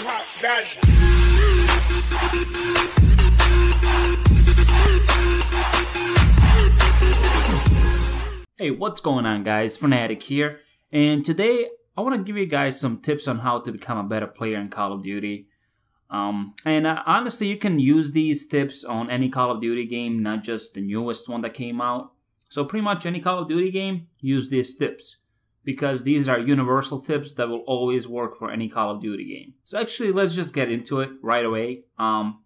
Pop that. Hey, what's going on, guys? Fanatic here, and today I want to give you guys some tips on how to become a better player in Call of Duty. Honestly, you can use these tips on any Call of Duty game, not just the newest one that came out. So pretty much any Call of Duty game, use these tips, because these are universal tips that will always work for any Call of Duty game. So actually, let's just get into it right away.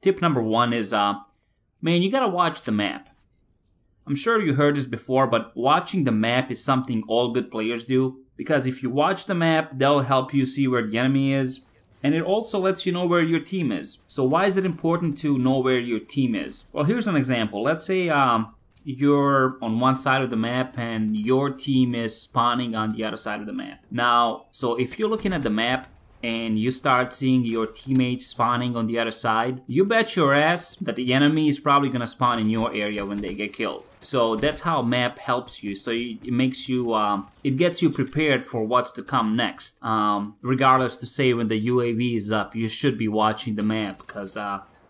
Tip number one is, man, you gotta watch the map. I'm sure you heard this before, but watching the map is something all good players do, because if you watch the map, that'll help you see where the enemy is, and it also lets you know where your team is. So why is it important to know where your team is? Well, here's an example. Let's say you're on one side of the map and your team is spawning on the other side of the map. Now, so if you're looking at the map and you start seeing your teammates spawning on the other side, you bet your ass that the enemy is probably gonna spawn in your area when they get killed. So that's how map helps you. So it makes you, it gets you prepared for what's to come next. Regardless to say when the UAV is up, you should be watching the map, because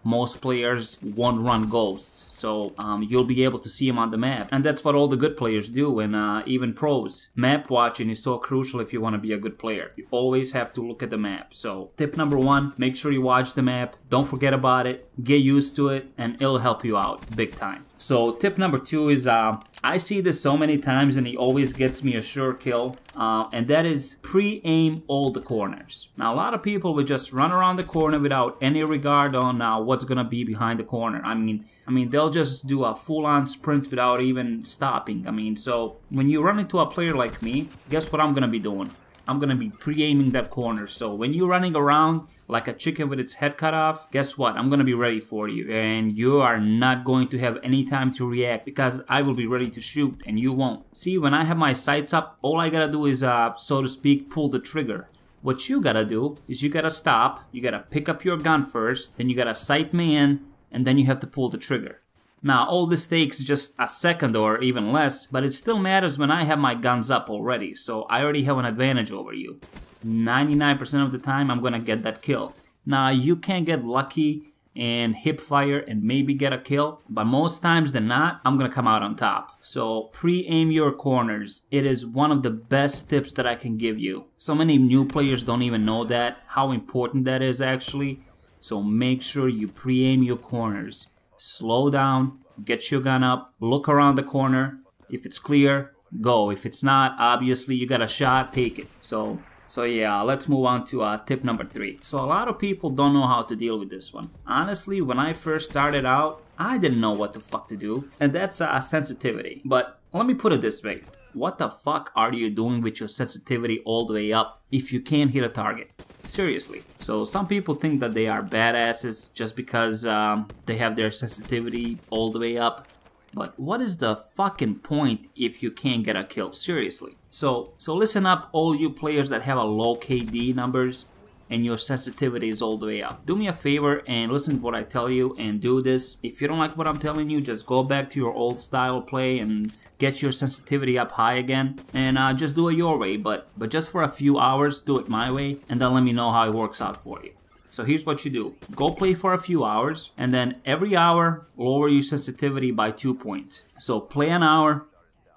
most players won't run ghosts, so you'll be able to see them on the map. And that's what all the good players do, and even pros. Map watching is so crucial if you want to be a good player. You always have to look at the map. So tip number one, make sure you watch the map. Don't forget about it. Get used to it, and it'll help you out big time. So tip number two is, I see this so many times and he always gets me a sure kill, and that is pre-aim all the corners. Now a lot of people will just run around the corner without any regard on what's gonna be behind the corner. I mean they'll just do a full-on sprint without even stopping. So when you run into a player like me, guess what I'm gonna be doing? I'm gonna be pre-aiming that corner. So when you're running around like a chicken with its head cut off, guess what? I'm gonna be ready for you, and you are not going to have any time to react, because I will be ready to shoot and you won't. See, when I have my sights up, all I gotta do is, so to speak, pull the trigger. What you gotta do is you gotta stop, you gotta pick up your gun first, then you gotta sight me in, and then you have to pull the trigger. Now, all this takes just a second or even less, but it still matters when I have my guns up already, so I already have an advantage over you. 99% of the time, I'm gonna get that kill. Now, you can get lucky and hip fire and maybe get a kill, but most times than not, I'm gonna come out on top. So, pre-aim your corners. It is one of the best tips that I can give you. So many new players don't even know that, how important that is actually. So make sure you pre-aim your corners. Slow down, get your gun up, look around the corner. If it's clear, go. If it's not, obviously you got a shot, take it. So yeah, let's move on to tip number three. So a lot of people don't know how to deal with this one. Honestly, when I first started out, I didn't know what the fuck to do, and that's sensitivity. But let me put it this way. What the fuck are you doing with your sensitivity all the way up if you can't hit a target? Seriously. So some people think that they are badasses just because they have their sensitivity all the way up. But what is the fucking point if you can't get a kill? Seriously. So listen up, all you players that have a low KD numbers and your sensitivity is all the way up. Do me a favor and listen to what I tell you and do this. If you don't like what I'm telling you, just go back to your old style play and get your sensitivity up high again, and just do it your way, but just for a few hours, do it my way, and then let me know how it works out for you. So here's what you do. Go play for a few hours, and then every hour, lower your sensitivity by 2 points. So play an hour,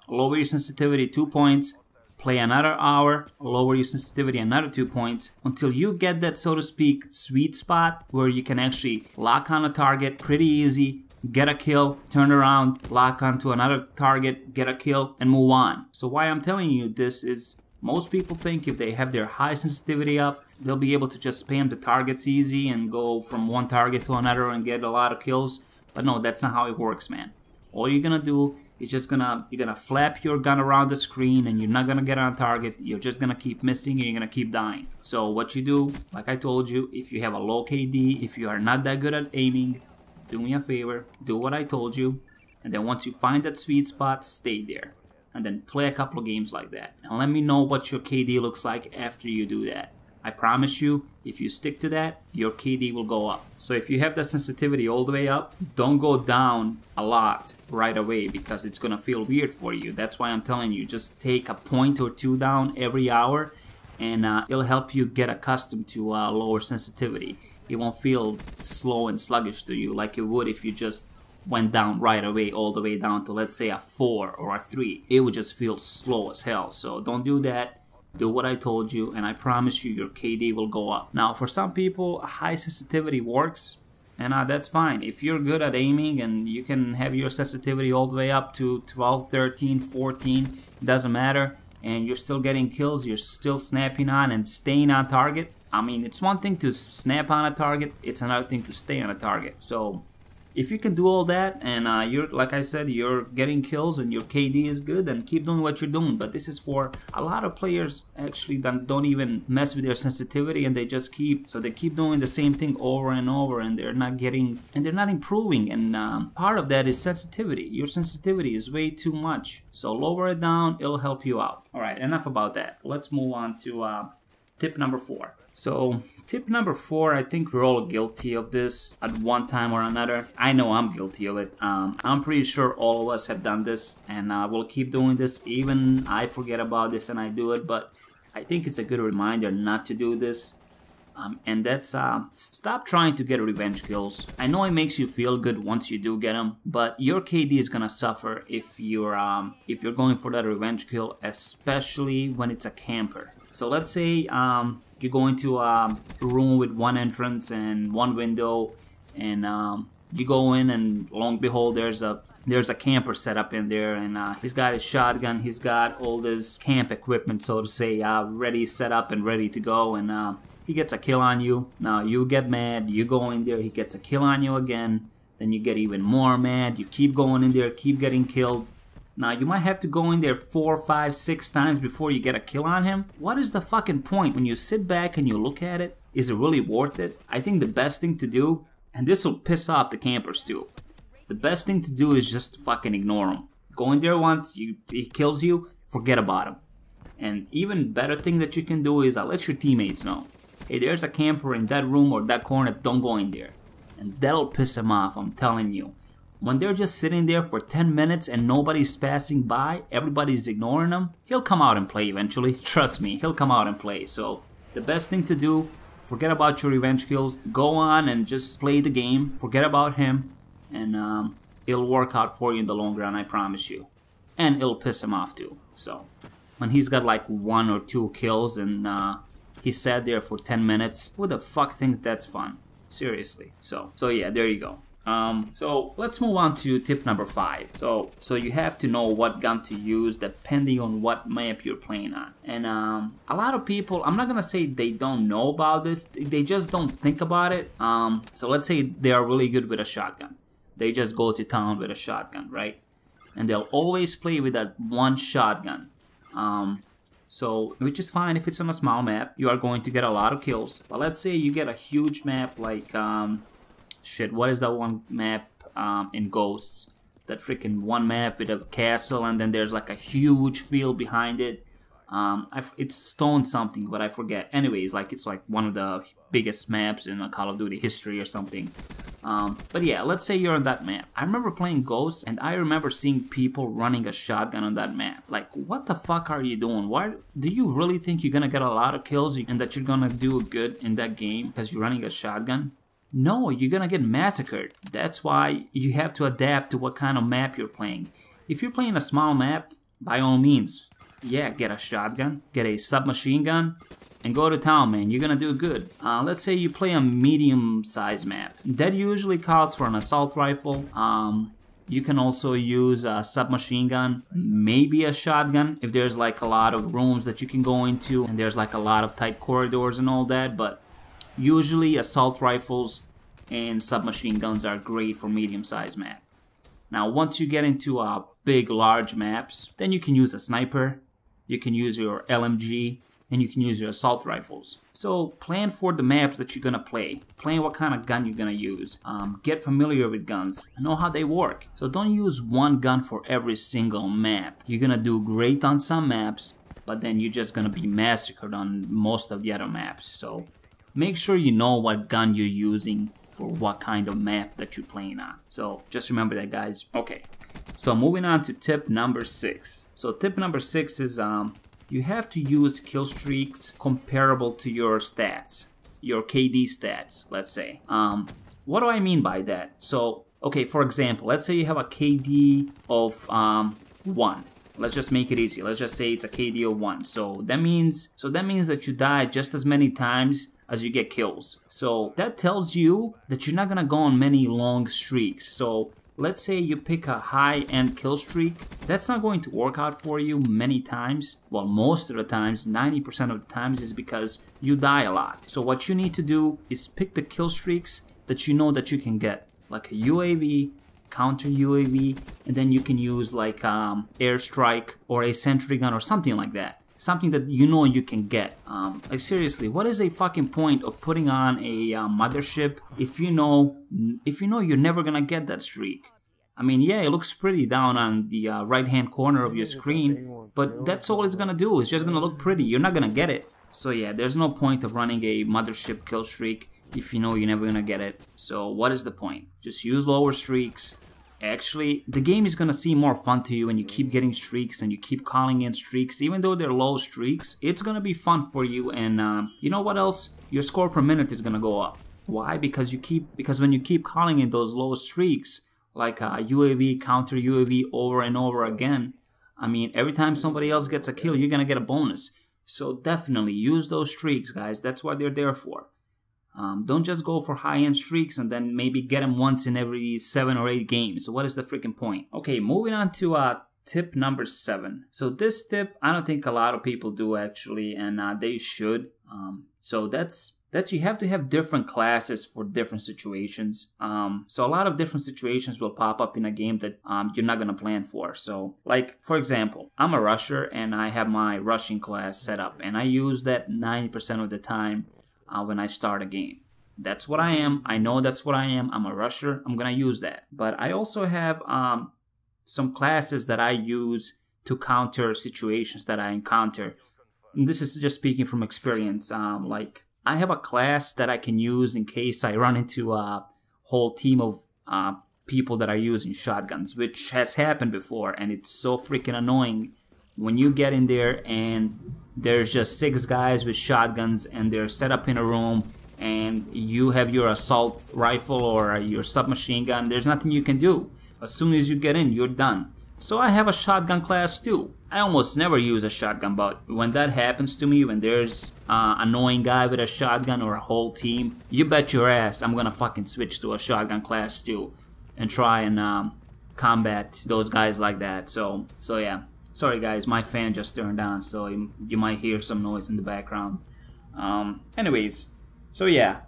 lower your sensitivity 2 points, play another hour, lower your sensitivity another 2 points, until you get that, so to speak, sweet spot where you can actually lock on a target pretty easy, get a kill, turn around, lock onto another target, get a kill, and move on. So why I'm telling you this is, most people think if they have their high sensitivity up, they'll be able to just spam the targets easy and go from one target to another and get a lot of kills. But no, that's not how it works, man. All you're gonna do is you're gonna flap your gun around the screen, and you're not gonna get on target. You're just gonna keep missing, and you're gonna keep dying. So what you do, like I told you, if you have a low KD, if you are not that good at aiming, do me a favor, do what I told you, and then once you find that sweet spot, stay there. And then play a couple of games like that. And let me know what your KD looks like after you do that. I promise you, if you stick to that, your KD will go up. So if you have the sensitivity all the way up, don't go down a lot right away, because it's gonna feel weird for you. That's why I'm telling you, just take a point or two down every hour, and it'll help you get accustomed to lower sensitivity. It won't feel slow and sluggish to you like it would if you just went down right away, all the way down to, let's say, a 4 or a 3. It would just feel slow as hell. So don't do that. Do what I told you, and I promise you your KD will go up. Now, for some people, high sensitivity works, and that's fine. If you're good at aiming and you can have your sensitivity all the way up to 12, 13, 14, it doesn't matter, and you're still getting kills, you're still snapping on and staying on target. I mean, it's one thing to snap on a target, it's another thing to stay on a target. So if you can do all that and you're, like I said, you're getting kills and your KD is good, then keep doing what you're doing. But this is for a lot of players actually that don't even mess with their sensitivity, and they just keep doing the same thing over and over, and they're not improving. And part of that is sensitivity. Your sensitivity is way too much. So lower it down, it'll help you out. All right, enough about that. Let's move on to tip number 4. So tip number 4, I think we're all guilty of this at one time or another. I know I'm guilty of it. I'm pretty sure all of us have done this, and we'll keep doing this. Even I forget about this and I do it, but I think it's a good reminder not to do this. And that's stop trying to get revenge kills. I know it makes you feel good once you do get them, but your KD is gonna suffer if you're going for that revenge kill, especially when it's a camper. So let's say you go into a room with one entrance and one window, and you go in, and lo and behold, there's a camper set up in there, and he's got his shotgun, he's got all this camp equipment, so to say, ready, set up, and ready to go, and he gets a kill on you. Now you get mad, you go in there, he gets a kill on you again, then you get even more mad, you keep going in there, keep getting killed. Now, you might have to go in there 4, 5, 6 times before you get a kill on him. What is the fucking point when you sit back and you look at it? Is it really worth it? I think the best thing to do, and this will piss off the campers too, the best thing to do is just fucking ignore him. Go in there once, he kills you, forget about him. And even better thing that you can do is let your teammates know, hey, there's a camper in that room or that corner, don't go in there. And that'll piss him off, I'm telling you. When they're just sitting there for 10 minutes and nobody's passing by, everybody's ignoring them, he'll come out and play eventually. Trust me, he'll come out and play. So the best thing to do, forget about your revenge kills, go on and just play the game, forget about him, and it'll work out for you in the long run, I promise you. And it'll piss him off too. So when he's got like 1 or 2 kills and he sat there for 10 minutes, who the fuck thinks that's fun? Seriously. So yeah, there you go. So let's move on to tip number 5. So you have to know what gun to use depending on what map you're playing on. And a lot of people, I'm not gonna say they don't know about this, they just don't think about it. So let's say they are really good with a shotgun. They just go to town with a shotgun, right? And they'll always play with that one shotgun. So which is fine if it's on a small map, you are going to get a lot of kills. But let's say you get a huge map like shit, what is that one map in Ghosts? That freaking one map with a castle and then there's like a huge field behind it. It's Stone something, but I forget. Anyways, like it's like one of the biggest maps in Call of Duty history or something. But yeah, let's say you're on that map. I remember playing Ghosts and I remember seeing people running a shotgun on that map. Like, what the fuck are you doing? Why do you really think you're gonna get a lot of kills and that you're gonna do good in that game because you're running a shotgun? No, you're gonna get massacred. That's why you have to adapt to what kind of map you're playing. If you're playing a small map, by all means, yeah, get a shotgun, get a submachine gun, and go to town, man. You're gonna do good. Let's say you play a medium-sized map. That usually calls for an assault rifle. You can also use a submachine gun, maybe a shotgun, if there's like a lot of rooms that you can go into, and there's like a lot of tight corridors and all that, but usually assault rifles and submachine guns are great for medium-sized map. Now once you get into big large maps, then you can use a sniper, you can use your LMG, and you can use your assault rifles. So plan for the maps that you're gonna play. Plan what kind of gun you're gonna use. Get familiar with guns, know how they work. So don't use one gun for every single map. You're gonna do great on some maps, but then you're just gonna be massacred on most of the other maps. So make sure you know what gun you're using for what kind of map that you're playing on. So just remember that, guys. Okay, so moving on to tip number 6. So tip number 6 is you have to use kill streaks comparable to your stats, your KD stats, let's say. What do I mean by that? So, okay, for example, let's say you have a KD of 1. Let's just make it easy. Let's just say it's a KD of 1. So that means that you die just as many times as you get kills. So that tells you that you're not gonna go on many long streaks. So let's say you pick a high-end kill streak. That's not going to work out for you many times. Well, most of the times, 90% of the times, is because you die a lot. So what you need to do is pick the kill streaks that you know that you can get, like a UAV, counter UAV, and then you can use like airstrike or a sentry gun or something like that. Something that you know you can get. Like seriously, what is a fucking point of putting on a mothership if you know you're never gonna get that streak? I mean, yeah, it looks pretty down on the right hand corner of your screen, but that's all it's gonna do. It's just gonna look pretty. You're not gonna get it. So yeah, there's no point of running a mothership kill streak if you know you're never gonna get it. So what is the point? Just use lower streaks. Actually, the game is gonna seem more fun to you when you keep getting streaks and you keep calling in streaks. Even though they're low streaks, it's gonna be fun for you, and you know what else? Your score per minute is gonna go up. Why? Because when you keep calling in those low streaks, like UAV, counter UAV over and over again, I mean, every time somebody else gets a kill, you're gonna get a bonus. So definitely use those streaks, guys. That's what they're there for. Don't just go for high-end streaks and then maybe get them once in every 7 or 8 games. So what is the freaking point? Okay, moving on to tip number 7. So this tip, I don't think a lot of people do actually, and they should. So that's you have to have different classes for different situations. So a lot of different situations will pop up in a game that you're not gonna plan for. So like, for example, I'm a rusher and I have my rushing class set up, and I use that 90% of the time when I start a game. That's what I am. I know that's what I am. I'm a rusher. I'm gonna use that. But I also have some classes that I use to counter situations that I encounter. And this is just speaking from experience. Like, I have a class that I can use in case I run into a whole team of people that are using shotguns, which has happened before, and it's so freaking annoying when you get in there and there's just 6 guys with shotguns and they're set up in a room, and you have your assault rifle or your submachine gun. There's nothing you can do. As soon as you get in, you're done. So I have a shotgun class too. I almost never use a shotgun, but when that happens to me, when there's an annoying guy with a shotgun or a whole team, you bet your ass I'm gonna fucking switch to a shotgun class too and try and combat those guys like that. So yeah. Sorry guys, my fan just turned on, so you might hear some noise in the background. Anyways, so yeah,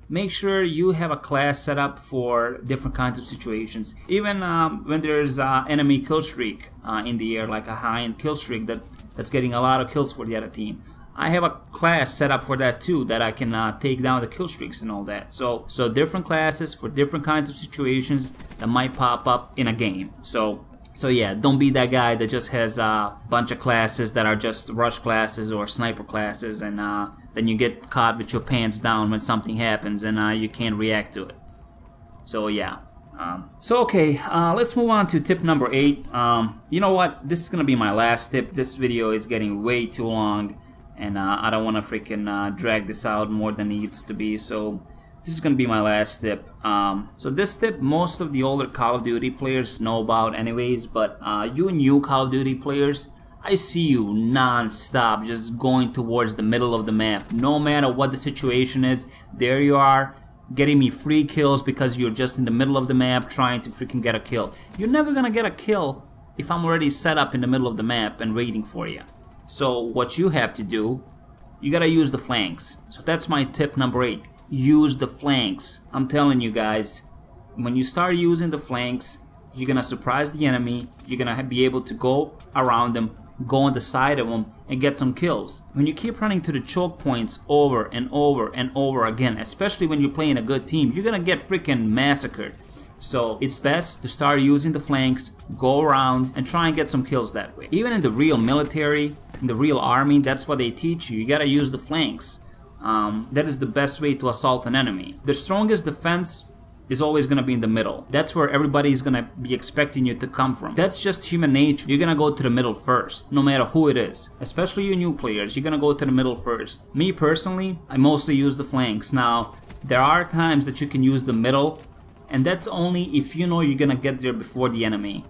make sure you have a class set up for different kinds of situations. Even when there's enemy kill streak in the air, like a high-end kill streak that's getting a lot of kills for the other team, I have a class set up for that too, that I can take down the kill streaks and all that. So different classes for different kinds of situations that might pop up in a game. So yeah, don't be that guy that just has a bunch of classes that are just rush classes or sniper classes, and then you get caught with your pants down when something happens and you can't react to it. So yeah. Okay, let's move on to tip number 8. You know what? This is gonna be my last tip. This video is getting way too long, and I don't want to freaking drag this out more than it needs to be. So this is gonna be my last tip. So this tip, most of the older Call of Duty players know about anyways, but you new Call of Duty players, I see you non-stop just going towards the middle of the map. No matter what the situation is, there you are, getting me free kills because you're just in the middle of the map trying to freaking get a kill. You're never gonna get a kill if I'm already set up in the middle of the map and waiting for you. So what you have to do, you gotta use the flanks. So that's my tip number 8. Use the flanks. I'm telling you guys, when you start using the flanks, you're gonna surprise the enemy. You're gonna be able to go around them, go on the side of them, and get some kills. When you keep running to the choke points over and over and over again, especially when you're playing a good team, you're gonna get freaking massacred. So it's best to start using the flanks, go around, and try and get some kills that way. Even in the real military, in the real army, that's what they teach you. You gotta use the flanks. That is the best way to assault an enemy. The strongest defense is always gonna be in the middle. That's where everybody's gonna be expecting you to come from. That's just human nature. You're gonna go to the middle first, no matter who it is. Especially you new players, you're gonna go to the middle first. Me personally, I mostly use the flanks. Now, there are times that you can use the middle, and that's only if you know you're gonna get there before the enemy.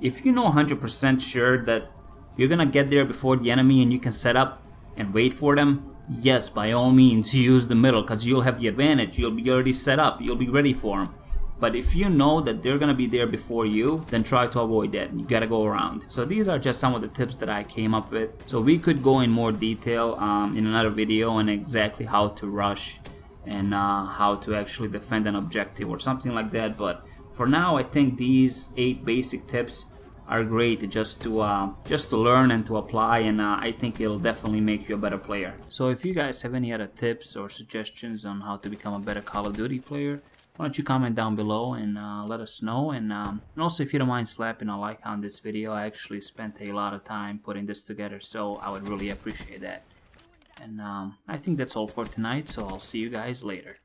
If you know 100% sure that you're gonna get there before the enemy and you can set up and wait for them, yes, by all means use the middle, because you'll have the advantage. You'll be already set up, you'll be ready for them. But if you know that they're gonna be there before you, then try to avoid that. You gotta go around. So these are just some of the tips that I came up with. So we could go in more detail in another video on exactly how to rush and how to actually defend an objective or something like that. But for now, I think these 8 basic tips are great just to learn and to apply, and I think it'll definitely make you a better player. So if you guys have any other tips or suggestions on how to become a better Call of Duty player, why don't you comment down below and let us know. And also, if you don't mind slapping a like on this video, I actually spent a lot of time putting this together, so I would really appreciate that. And I think that's all for tonight, so I'll see you guys later.